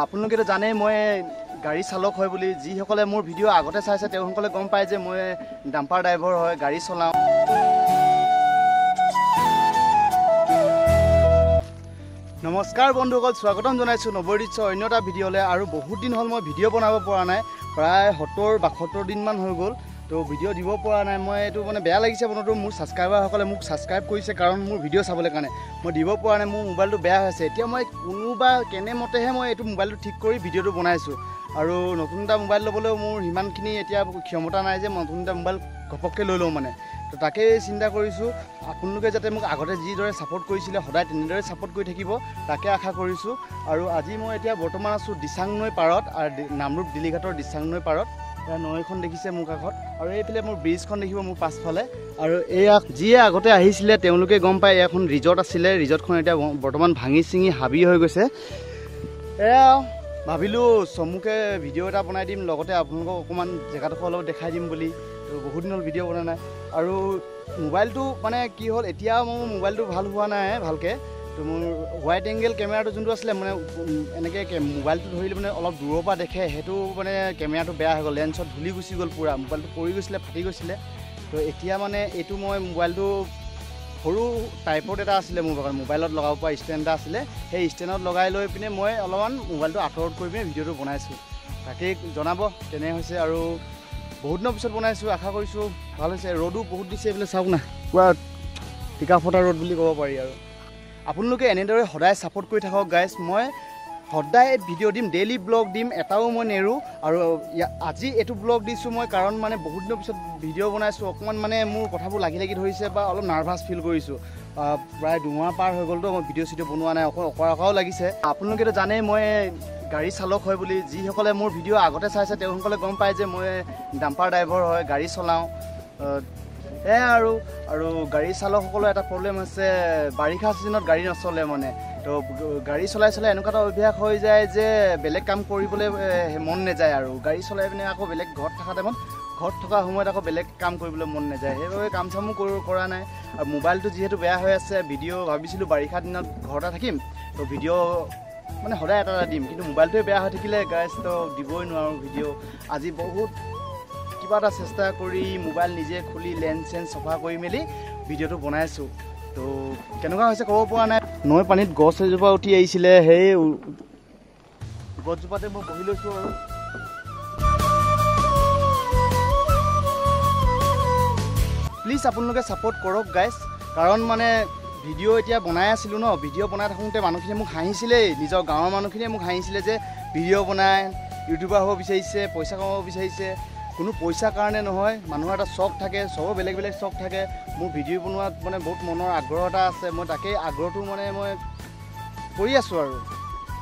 আপোনালোকে জানে মই গাড়ী চালক হয় বুলি যিসকলে মোৰ ভিডিঅ' আগতে চাইছে তেওঁলোকলে গম পায় যে মই ডাম্পাৰ ড্ৰাইভাৰ হয় গাড়ী চলাওঁ। নমস্কাৰ বন্ধুসকল, স্বাগতম জনাইছোঁ নৱৰিচ্ছৰ অন্য এটা ভিডিঅ'লৈ। আৰু বহুত দিন হ'ল মই ভিডিঅ' বনাব পৰা নাই, প্ৰায় 70-72 দিনমান হৈ গ'ল। তো ভিডিঅ' দিব পৰা নাই। মই এইটো মানে বেয়া লাগিছে বন্ধুটো, মোৰ ছাবস্ক্ৰাইবাৰসকলে মোক ছাবস্ক্ৰাইব কৰিছে কাৰণ মোৰ ভিডিঅ' চাবলৈ কাৰণে। মই দিব পৰা নাই, মোৰ মোবাইলটো বেয়া হৈছে। এতিয়া মই কোনোবা কেনেমতেহে মই এইটো মোবাইলটো ঠিক কৰি ভিডিঅ'টো বনাইছোঁ। আৰু নতুন এটা মোবাইল ল'বলৈও মোৰ সিমানখিনি এতিয়া ক্ষমতা নাই যে নতুন এটা মোবাইল ঘপককৈ লৈ লওঁ মানে। তো তাকেই চিন্তা কৰিছোঁ, আপোনালোকে যাতে মোক আগতে যিদৰে ছাপোৰ্ট কৰিছিলে সদায় তেনেদৰে ছাপোৰ্ট কৰি থাকিব তাকে আশা কৰিছোঁ। আৰু আজি মই এতিয়া বৰ্তমান আছোঁ দিচাং নৈ পাৰত, আৰু নামৰূপ দিলিঘাটৰ দিচাং নৈ পাৰত। এয়া নৈখন দেখিছে মোৰ কাষত, আৰু এইফালে মোৰ ব্ৰিজখন দেখিব মোৰ পাছফালে। আৰু এয়া যিয়ে আগতে আহিছিলে তেওঁলোকে গম পায় এখন ৰিজৰ্ট আছিলে, ৰিজৰ্টখন এতিয়া বৰ্তমান ভাঙি চিঙি হাবি হৈ গৈছে। এয়া ভাবিলোঁ চমুকে ভিডিঅ' এটা বনাই দিম, লগতে আপোনালোকক অকণমান জেগাডোখৰ অলপ দেখাই দিম বুলি। তো বহুত দিন হ'ল ভিডিঅ' বনা নাই। আৰু মোবাইলটো মানে কি হ'ল, এতিয়া মোৰ মোবাইলটো ভাল হোৱা নাই ভালকৈ। তো মোৰ হোৱাইট এংগেল কেমেৰাটো যোনটো আছিলে মানে এনেকৈ মোবাইলটো ধৰিলে মানে অলপ দূৰৰ পৰা দেখে, সেইটো মানে কেমেৰাটো বেয়া হৈ গ'ল, লেন্সত ধূলি গুচি গ'ল পূৰা, মোবাইলটো পৰি গৈছিলে, ফাটি গৈছিলে। তো এতিয়া মানে এইটো মই মোবাইলটো সৰু টাইপত এটা আছিলে মোৰ লগত, মোবাইলত লগাব পৰা ষ্টেণ্ড এটা আছিলে, সেই ষ্টেণ্ডত লগাই লৈ পিনে মই অলপমান মোবাইলটো আঁতৰত কৰি পিনে ভিডিঅ'টো বনাইছোঁ। তাকেই জনাব কেনে হৈছে। আৰু বহুত দিনৰ পিছত বনাইছোঁ, আশা কৰিছোঁ ভাল হৈছে। ৰ'দো বহুত দিছে এইফালে চাওক না, পূৰা টিকা ফটা ৰ'দ বুলি ক'ব পাৰি। আৰু আপোনালোকে এনেদৰে সদায় ছাপোৰ্ট কৰি থাকক গাইজ। মই সদায় ভিডিঅ' দিম, ডেইলি ব্লগ দিম, এটাও মই নেৰোঁ। আৰু আজি এইটো ব্লগ দিছোঁ মই কাৰণ মানে বহুত দিনৰ পিছত ভিডিঅ' বনাইছোঁ, অকণমান মানে মোৰ কথাবোৰ লাগি ধৰিছে বা অলপ নাৰ্ভাছ ফিল কৰিছোঁ। প্ৰায় 2 মাহ পাৰ হৈ গ'লতো মই ভিডিঅ' চিডিঅ' বনোৱা নাই, অকৰাও লাগিছে। আপোনালোকেতো জানেই মই গাড়ী চালক হয় বুলি যিসকলে মোৰ ভিডিঅ' আগতে চাইছে তেওঁলোকলে গম পায় যে মই ডাম্পাৰ ড্ৰাইভাৰ হয় গাড়ী চলাওঁ। এয়া আৰু গাড়ী চালকসকলৰ এটা প্ৰব্লেম আছে, বাৰিষা ছিজনত গাড়ী নচলে মানে। তো গাড়ী চলাই এনেকুৱা এটা অভ্যাস হৈ যায় যে বেলেগ কাম কৰিবলৈ মন নাযায়। আৰু গাড়ী চলাই পিনে আকৌ বেলেগ ঘৰত থকা টাইমত, ঘৰত থকা সময়ত আকৌ বেলেগ কাম কৰিবলৈ মন নাযায়, সেইবাবে কাম চামো কৰা নাই। আৰু মোবাইলটো যিহেতু বেয়া হৈ আছে, ভিডিঅ' ভাবিছিলোঁ বাৰিষা দিনত ঘৰতে থাকিম, তো ভিডিঅ' মানে সদায় এটা দিম, কিন্তু মোবাইলটোৱে বেয়া হৈ থাকিলে গাইজ, তো দিবই নোৱাৰোঁ ভিডিঅ'। আজি বহুত কিবা এটা চেষ্টা কৰি মোবাইল নিজে খুলি লেন্স চেন্স চফা কৰি মেলি ভিডিঅ'টো বনাইছোঁ। তো কেনেকুৱা হৈছে ক'ব পৰা নাই। নৈ পানীত গছ এজোপা উঠি আহিছিলে, সেই গছজোপাতে মই বহি লৈছোঁ। আৰু প্লিজ আপোনালোকে ছাপোৰ্ট কৰক গাইজ, কাৰণ মানে ভিডিঅ' এতিয়া বনাই আছিলোঁ ন, ভিডিঅ' বনাই থাকোঁতে মানুহখিনিয়ে মোক হাঁহিছিলেই, নিজৰ গাঁৱৰ মানুহখিনিয়ে মোক হাঁহিছিলে যে ভিডিঅ' বনাই ইউটিউবাৰ হ'ব বিচাৰিছে, পইচা কমাব বিচাৰিছে। কোনো পইচাৰ কাৰণে নহয়, মানুহৰ এটা চখ থাকে, চবৰ বেলেগ বেলেগ চখ থাকে। মোৰ ভিডিঅ' বনোৱাত মানে বহুত মনৰ আগ্ৰহ এটা আছে, মই তাকেই আগ্ৰহটো মানে মই কৰি আছোঁ। আৰু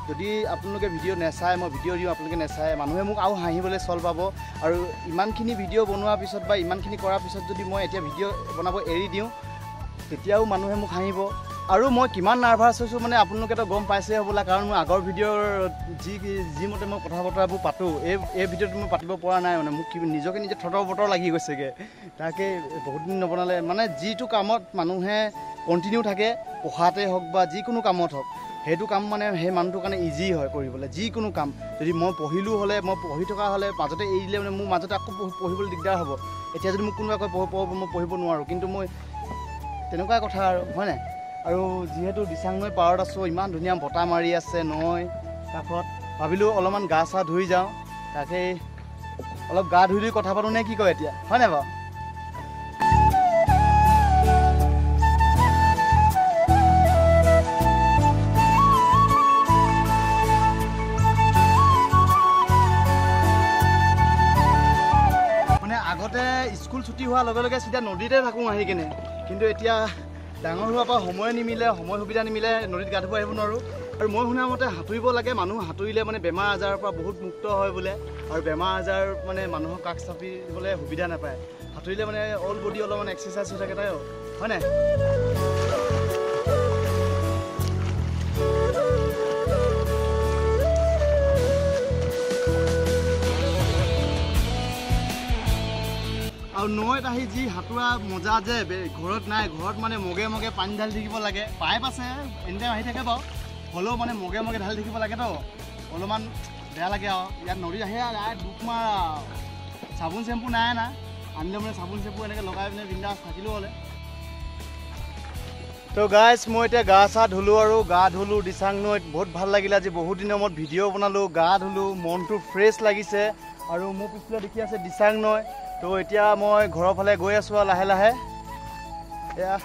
যদি আপোনালোকে ভিডিঅ' নেচায়, মই ভিডিঅ' দিওঁ আপোনালোকে নেচায়, মানুহে মোক আৰু হাঁহিবলৈ চল পাব। আৰু ইমানখিনি ভিডিঅ' বনোৱাৰ পিছত বা ইমানখিনি কৰাৰ পিছত যদি মই এতিয়া ভিডিঅ' বনাব এৰি দিওঁ, তেতিয়াও মানুহে মোক হাঁহিব। আৰু মই কিমান নাৰ্ভাছ হৈছোঁ মানে আপোনালোকেতো গম পাইছে হ'বলা, কাৰণ মই আগৰ ভিডিঅ'ৰ যিমতে মই কথা বতৰাবোৰ পাতোঁ, এই ভিডিঅ'টো মই পাতিব পৰা নাই। মানে মোক নিজকে নিজে থতৰ বতৰ লাগি গৈছেগৈ। তাকে বহুত দিন নবনালে মানে যিটো কামত মানুহে কণ্টিনিউ থাকে, পঢ়াতে হওক বা যিকোনো কামত হওক, সেইটো কাম মানে সেই মানুহটোৰ কাৰণে ইজি হয় কৰিবলৈ। যিকোনো কাম যদি মই পঢ়িলোঁ হ'লে, মই পঢ়ি থকা হ'লে মাজতে এৰি দিলে মানে মোৰ মাজতে আকৌ পঢ়িবলৈ দিগদাৰ হ'ব। এতিয়া যদি মোক কোনোবাই কয় পঢ়, মই পঢ়িব নোৱাৰোঁ, কিন্তু মই তেনেকুৱাই কথা আৰু হয় নাই। আৰু যিহেতু দিচাং নৈ পাৰত আছোঁ, ইমান ধুনীয়া বতাহ মাৰি আছে নৈ কাষত, ভাবিলোঁ অলপমান গা চা ধুই যাওঁ। তাকেই অলপ গা ধুই কথা পাতোঁ নে কি কয় এতিয়া, হয় নাই বাৰু? মানে আগতে স্কুল ছুটি হোৱাৰ লগে লগে চিধা নদীতে থাকোঁ আহি কিনে, কিন্তু এতিয়া ডাঙৰ হোৱাৰ পৰা সময় নিমিলে, সময় সুবিধা নিমিলে, নদীত গা ধুব আহিব নোৱাৰোঁ। আৰু মই শুনা মতে সাঁতুৰিব লাগে, মানুহ সাঁতুৰিলে মানে বেমাৰ আজাৰৰ পৰা বহুত মুক্ত হয় বোলে। আৰু বেমাৰ আজাৰ মানে মানুহৰ কাষ চাপিবলৈ সুবিধা নাপায়, সাঁতুৰিলে মানে অল বডি অলপমান এক্সাৰচাইজ হৈ থাকে, তাই হয় নাই? আৰু নৈত আহি যি সাঁতোৰা মজা যে ঘৰত নাই। ঘৰত মানে মগে মগে পানী ঢালি থাকিব লাগে, পাইপ আছে এনি টাইম আহি থাকে বাৰু, হ'লেও মানে মগে মগে ঢালি থাকিব লাগে তো। অলপমান বেয়া লাগে আৰু ইয়াত নদীত আহে ডুব মাৰা চাবোন চেম্পু নাই না আনিলে মানে চাবোন চেম্পু এনেকৈ লগাই পিনে বিন্দাছ থাকিলেও হ'লে তো গাইজ মই এতিয়া গা চা ধুলোঁ আৰু গা ধুলোঁ দিচাং নৈত বহুত ভাল লাগিলে আজি বহুত দিনৰ মূৰত ভিডিঅ' বনালোঁ গা ধুলোঁ মনটো ফ্ৰেছ লাগিছে আৰু মোৰ পিছফালে দেখি আছে দিচাং নৈ তো এতিয়া মই ঘৰৰ ফালে গৈ আছোঁ আৰু লাহে লাহে এয়া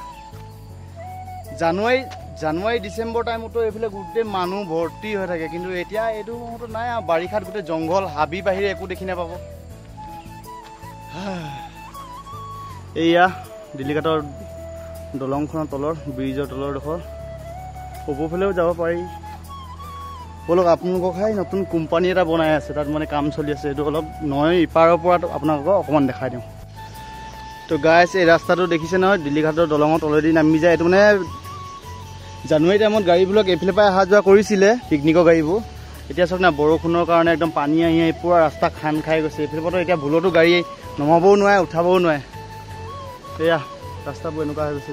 জানুৱাৰী ডিচেম্বৰ টাইমতো এইফালে গোটেই মানুহ ভৰ্তি হৈ থাকে কিন্তু এতিয়া এইটো সময়তো নাই আৰু বাৰিষাত গোটেই জংঘল হাবি বাহিৰে একো দেখি নাপাব এয়া দিল্লীঘাটৰ দলংখনৰ তলৰ ব্ৰিজৰ তলৰ ডোখৰ ওপৰফালেও যাব পাৰি বলক আপোনালোকক নতুন কোম্পানী এটা বনাই আছে তাত মানে কাম চলি আছে এইটো অলপ নৈ ইপাৰৰ পৰা আপোনালোকক অকণমান দেখাই দিওঁ তো গাইজ এই ৰাস্তাটো দেখিছে নহয় দিল্লীঘাটৰ দলঙৰ তলেদি নামি যায় এইটো মানে জানুৱাৰী টাইমত গাড়ীবিলাক এইফালে পৰা অহা যোৱা কৰিছিলে পিকনিকৰ গাড়ীবোৰ এতিয়া চাওক না বৰষুণৰ কাৰণে একদম পানী আহি পুৰা ৰাস্তা খান খাই গৈছে এইফালে পৰা এতিয়া ভুলতো গাড়ী নমাবও নোৱাৰে উঠাবও নোৱাৰে এয়া ৰাস্তাবোৰ এনেকুৱা হৈ গৈছে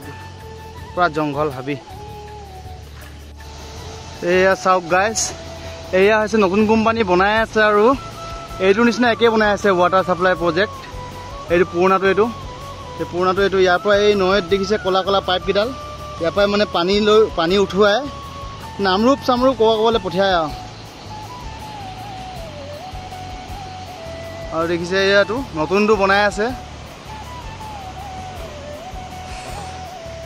পুৰা জংঘল হাবি এয়া চাওক গাইজ এয়া হৈছে নতুন কোম্পানী বনাই আছে আৰু এইটোৰ নিচিনা একে বনাই আছে ৱাটাৰ ছাপ্লাই প্ৰজেক্ট এইটো পুৰণাটো এইটো এই পুৰণাটো এইটো ইয়াৰ পৰা এই নৈত দেখিছে ক'লা ক'লা পাইপকেইডাল ইয়াৰ পৰাই মানে পানী উঠুৱাই নামৰূপ চামৰূপ ক'ৰবালৈ পঠিয়ায় আৰু দেখিছে এয়াটো নতুনটো বনাই আছে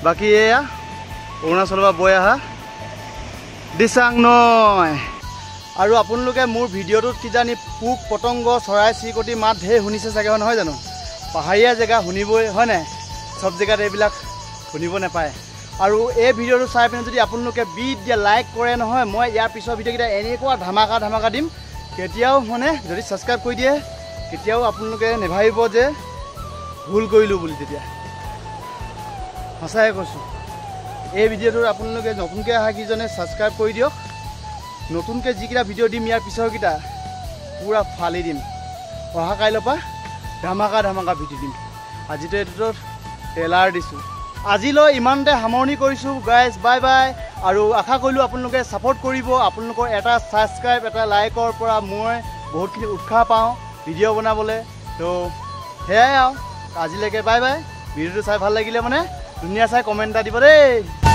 বাকী এয়া অৰুণাচলৰ পৰা বৈ অহা দিচাং নৈ আৰু আপোনালোকে মোৰ ভিডিঅ'টোত কিজানি পোক পতংগ চৰাই চিৰিকটি মাত ঢেৰ শুনিছে চাগে নহয় জানো পাহাৰীয়া জেগা শুনিবই হয় নাই চব জেগাত এইবিলাক শুনিব নাপায় আৰু এই ভিডিঅ'টো চাই পিনে যদি আপোনালোকে বিট দিয়ে লাইক কৰে নহয় মই ইয়াৰ পিছৰ ভিডিঅ'কেইটা এনেকুৱা ধামাকা দিম কেতিয়াও মানে যদি ছাবস্ক্ৰাইব কৰি দিয়ে কেতিয়াও আপোনালোকে নেভাবিব যে ভুল কৰিলোঁ বুলি তেতিয়া সঁচাই কৈছোঁ এই ভিডিঅ'টোত আপোনালোকে নতুনকৈ অহা কেইজনে ছাবস্ক্ৰাইব কৰি দিয়ক নতুনকৈ যিকেইটা ভিডিঅ' দিম ইয়াৰ পিছৰকেইটা পূৰা ফালি দিম অহা কাইলৈৰ পৰা ধামাকা ভিডিঅ' দিম আজিতো এইটোতো ট্ৰেইলাৰ দিছোঁ আজিলৈ ইমানতে সামৰণি কৰিছোঁ গাইজ বাই বাই আৰু আশা কৰিলোঁ আপোনালোকে ছাপোৰ্ট কৰিব আপোনালোকৰ এটা ছাবস্ক্ৰাইব এটা লাইকৰ পৰা মই বহুতখিনি উৎসাহ পাওঁ ভিডিঅ' বনাবলৈ তো সেয়াই আৰু আজিলৈকে বাই বাই ভিডিঅ'টো চাই ভাল লাগিলে মানে ধুনীয়া চাই কমেণ্ট এটা দিব দেই